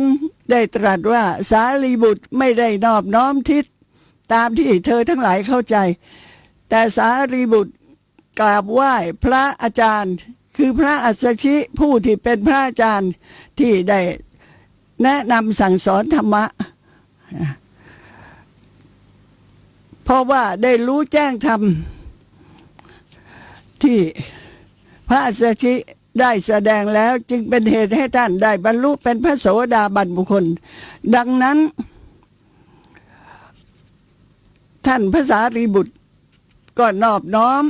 ได้ตรัสว่าสารีบุตรไม่ได้นอบน้อมทิศตามที่เธอทั้งหลายเข้าใจแต่สารีบุตรกราบไหว้พระอาจารย์คือพระอัสสชิผู้ที่เป็นพระอาจารย์ที่ได้แนะนำสั่งสอนธรรมะเพราะว่าได้รู้แจ้งธรรมที่พระอัสสชิได้แสดงแล้วจึงเป็นเหตุให้ท่านได้บรรลุเป็นพระโสดาบันบุคคลดังนั้นท่านพระสารีบุตรก็นอบน้อม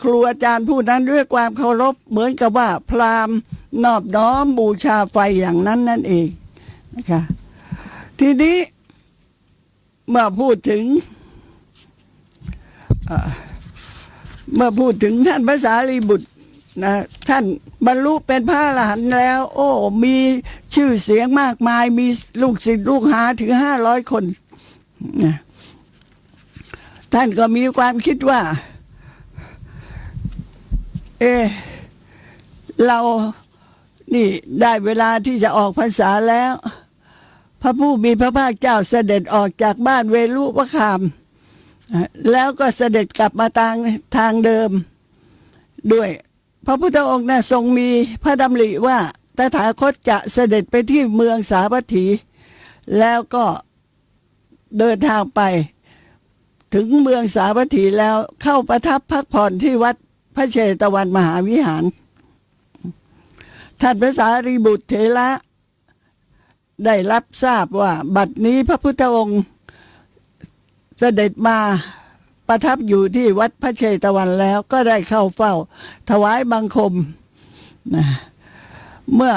ครูอาจารย์ผู้นั้นด้วยความเคารพเหมือนกับว่าพราหมณ์นอบน้อมบูชาไฟอย่างนั้นนั่นเองนะคะทีนี้เมื่อพูดถึงท่านพระสารีบุตรนะท่านบรรลุเป็นพระอรหันต์แล้วโอ้มีชื่อเสียงมากมายมีลูกศิษย์ลูกหาถึง500 คนนะท่านก็มีความคิดว่าเรานี่ได้เวลาที่จะออกพรรษาแล้วพระผู้มีพระภาคเจ้าเสด็จออกจากบ้านเวลุวคามแล้วก็เสด็จกลับมาทางเดิมด้วยพระพุทธองค์น่ะทรงมีพระดำริว่าตถาคตจะเสด็จไปที่เมืองสาวัตถีแล้วก็เดินทางไปถึงเมืองสาวัตถีแล้วเข้าประทับพักผ่อนที่วัดพระเชตวันมหาวิหารท่านพระสารีบุตรเถระได้รับทราบว่าบัดนี้พระพุทธองค์เสด็จมาประทับอยู่ที่วัดพระเชตวันแล้วก็ได้เข้าเฝ้าถวายบังคมนะเมื่อ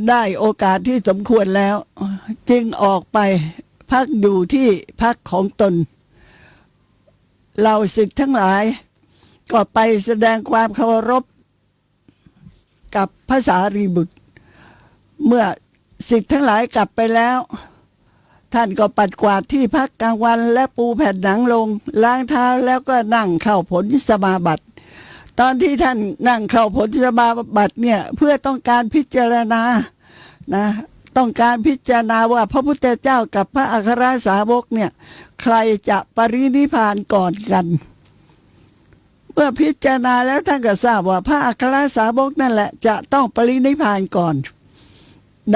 ได้โอกาสที่สมควรแล้วจึงออกไปพักอยู่ที่พักของตนเราศิษย์ทั้งหลายก็ไปแสดงความเคารพกับพระสารีบุตรเมื่อศิษย์ทั้งหลายกลับไปแล้วท่านก็ปัดกวาดที่พักกลางวันและปูแผ่นหนังลงล้างเท้าแล้วก็นั่งเข้าผลสมาบัติตอนที่ท่านนั่งเข้าผลสมาบัติเนี่ยเพื่อต้องการพิจารณานะต้องการพิจารณาว่าพระพุทธเจ้ากับพระอัครสาวกเนี่ยใครจะปรินิพพานก่อนกันเมื่อพิจารณาแล้วท่านก็ทราบว่าพระอัครสาวกนั่นแหละจะต้องปรินิพพานก่อน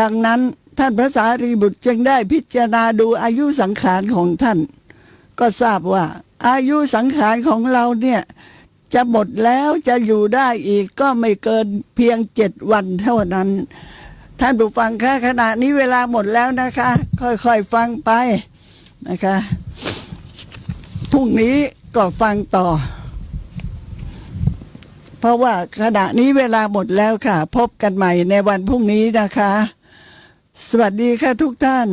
ดังนั้นท่านพระสารีบุตรจึงได้พิจารณาดูอายุสังขารของท่านก็ทราบว่าอายุสังขารของเราเนี่ยจะหมดแล้วจะอยู่ได้อีกก็ไม่เกินเพียง7 วันเท่านั้นท่านผู้ฟังคะขณะนี้เวลาหมดแล้วนะคะค่อยๆฟังไปนะคะพรุ่งนี้ก็ฟังต่อเพราะว่าขณะนี้เวลาหมดแล้วค่ะพบกันใหม่ในวันพรุ่งนี้นะคะสวัสดีค่ะทุกท่าน